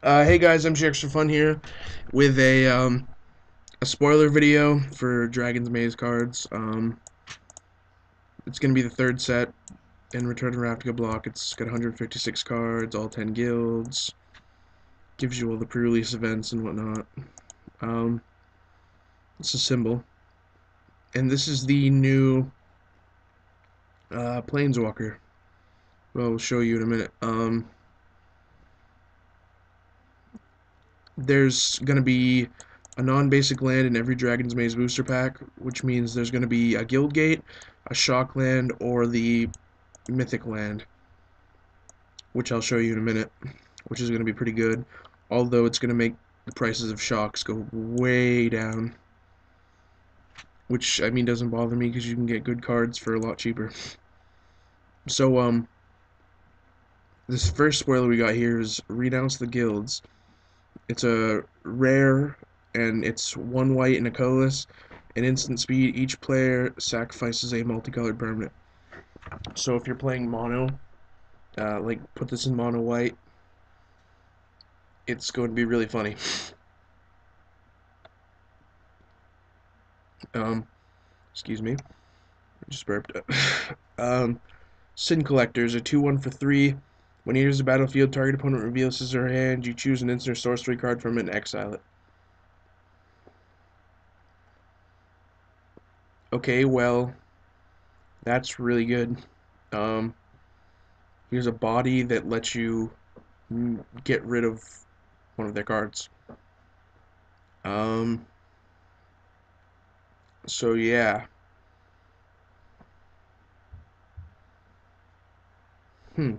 Hey guys, I'm Extra Fun here with a spoiler video for Dragon's Maze cards. It's gonna be the third set in Return to Ravnica block. It's got 156 cards, all 10 guilds. Gives you all the pre-release events and whatnot. Um, it's a symbol, and this is the new Planeswalker. Well, I'll show you in a minute. There's gonna be a non-basic land in every Dragon's Maze booster pack, which means there's going to be a Guild Gate, a Shock land, or the Mythic land, which I'll show you in a minute, which is going to be pretty good, although it's going to make the prices of Shocks go way down, which, I mean, doesn't bother me because you can get good cards for a lot cheaper. So, this first spoiler we got here is Renounce the Guilds. It's a rare, and it's one white and a colorless. An instant speed, each player sacrifices a multicolored permanent. So if you're playing mono, like put this in mono white, it's going to be really funny. Um, excuse me, I just burped. Sin Collectors, a 2/1 for 3. When he enters the battlefield, target opponent reveals his or her hand. You choose an instant or sorcery card from it and exile it. Okay, well, that's really good. Um, Here's a body that lets you get rid of one of their cards. Um, so yeah. Hmm.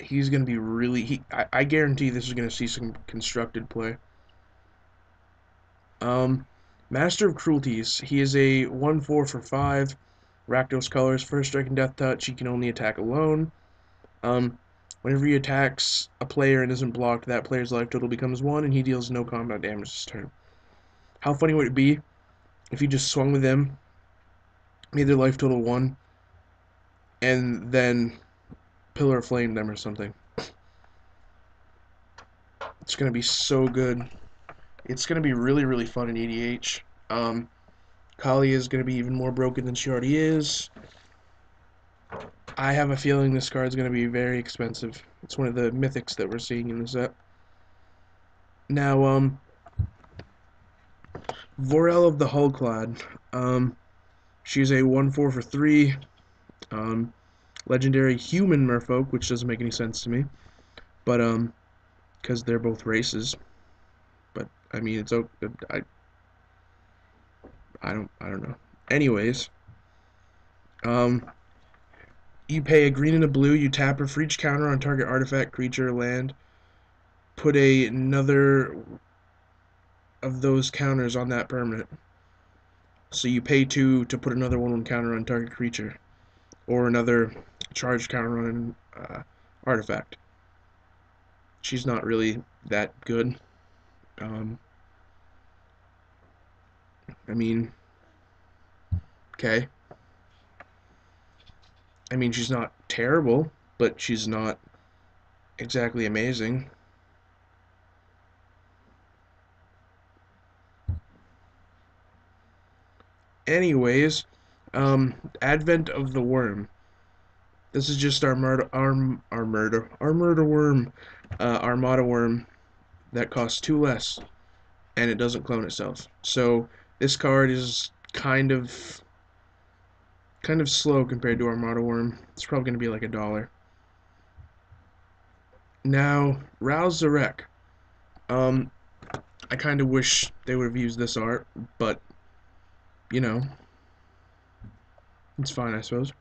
He's going to be really. I guarantee this is going to see some constructed play. Um, Master of Cruelties. He is a 1/4 for 5. Rakdos colors. First strike and death touch. He can only attack alone. Um, Whenever he attacks a player and isn't blocked, that player's life total becomes 1, and he deals no combat damage this turn. How funny would it be if you just swung with him, made their life total 1, and then Pillar of Flame them or something? It's going to be so good. It's going to be really, really fun in EDH. Kali is going to be even more broken than she already is. I have a feeling this card's going to be very expensive. It's one of the mythics that we're seeing in the set. Now, Vorel of the Hullclad. She's a 1/4 for 3. Legendary human merfolk, which doesn't make any sense to me. But, because they're both races. But, I mean, it's I don't know. Anyways, um, you pay a green and a blue. You tap her for each counter on target artifact, creature, land. Put another of those counters on that permanent. So you pay 2 to put another 1/1 counter on target creature, or another charge counter on an artifact. She's not really that good. Um, I mean, okay. I mean, she's not terrible, but she's not exactly amazing. Anyways, Advent of the Worm. This is just our murder worm, Armada worm that costs 2 less, and it doesn't clone itself. So this card is kind of slow compared to Armada worm. It's probably going to be like $1. Now, Rouse the Wreck. Um, I kind of wish they would have used this art, but you know, it's fine, I suppose.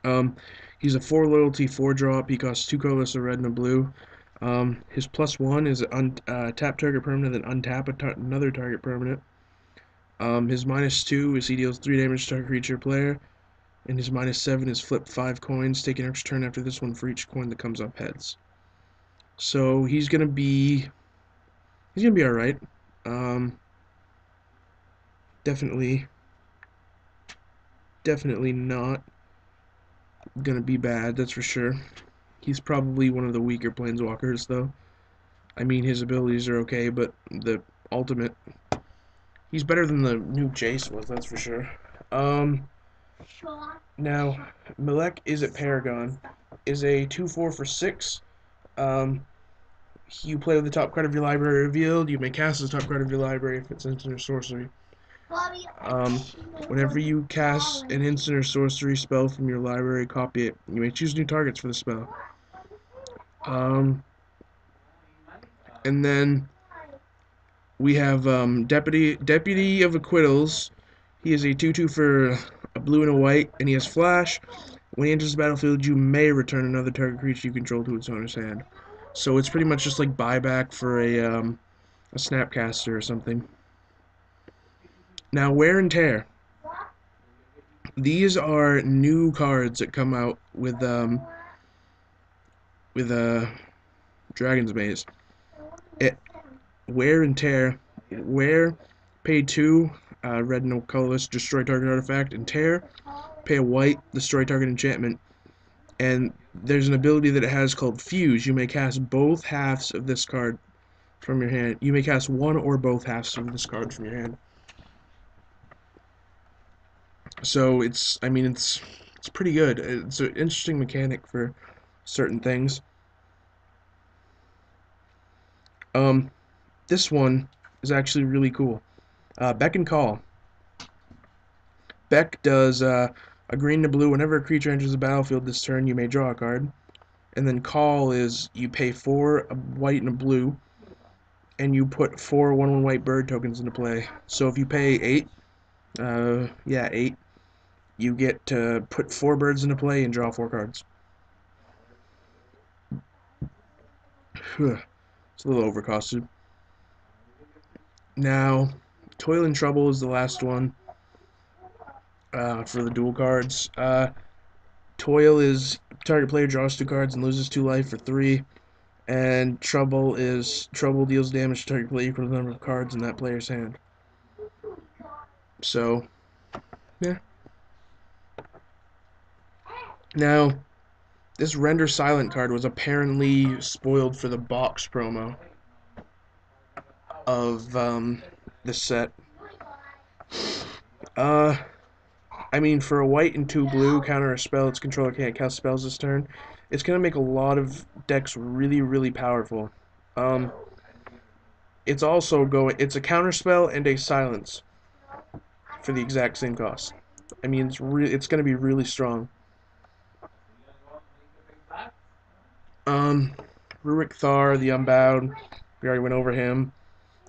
Um, he's a 4 loyalty, 4 drop. He costs 2 colorless, a red and a blue. His +1 is tap target permanent, then untap another target permanent. His -2 is he deals 3 damage to target creature player, and his -7 is flip 5 coins. Take an extra turn after this one for each coin that comes up heads. So he's gonna be all right. Um, definitely, definitely not gonna be bad. That's for sure. He's probably one of the weaker planeswalkers, though. I mean, his abilities are okay, but the ultimate, he's better than the new Jace was, that's for sure. Now, Melek is at Paragon, is a 2/4 for 6. Um, you play with the top card of your library revealed. You may cast the top card of your library if it's instant or sorcery. Um, Whenever you cast an instant or sorcery spell from your library, copy it. You may choose new targets for the spell. And then we have Deputy of Acquittals. He is a 2/2 for a blue and a white, and he has flash. When he enters the battlefield, you may return another target creature you control to its owner's hand. So it's pretty much just like buyback for a Snapcaster or something. Now, Wear and Tear. These are new cards that come out with Dragon's Maze. Wear and Tear. Wear, pay 2, red no colorless, destroy target artifact, and Tear, pay a white, destroy target enchantment. And there's an ability that it has called Fuse. You may cast both halves of this card from your hand. You may cast one or both halves of this card from your hand. So it's pretty good. It's an interesting mechanic for certain things. This one is actually really cool. Beck and Call. Beck does a green to blue. Whenever a creature enters the battlefield this turn, you may draw a card. And then Call is you pay 4 a white and a blue, and you put 4 1/1 white bird tokens into play. So if you pay 8, 8, you get to put 4 birds into play and draw 4 cards. It's a little overcosted. Now, Toil and Trouble is the last one for the dual cards. Toil is target player draws 2 cards and loses 2 life for 3. And Trouble deals damage to target player equal to the number of cards in that player's hand. So, yeah. Now, this Render Silent card was apparently spoiled for the box promo of this set. I mean, for a white and 2 blue, counter a spell, its controller can't cast spells this turn. It's going to make a lot of decks really, really powerful. It's also it's a counter spell and a silence for the exact same cost. I mean, it's going to be really strong. Rurik Thar, the Unbowed, we already went over him.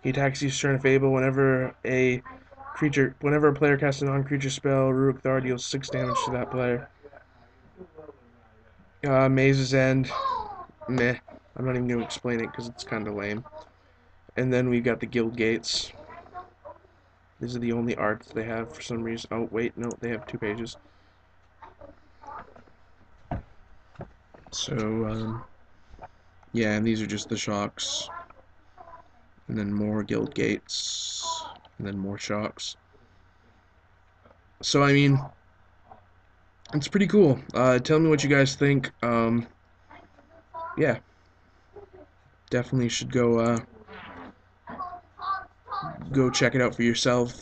He attacks each turn of Fable whenever a player casts a non-creature spell. Rurik Thar deals 6 damage to that player. Maze's End, meh. I'm not even going to explain it because it's kind of lame. And then we've got the Guild Gates. These are the only arts they have for some reason. Oh, wait, no, they have 2 pages. So, yeah, and these are just the shocks. And then more Guild Gates. And then more shocks. So, I mean, it's pretty cool. Tell me what you guys think. Yeah. Definitely should go check it out for yourself.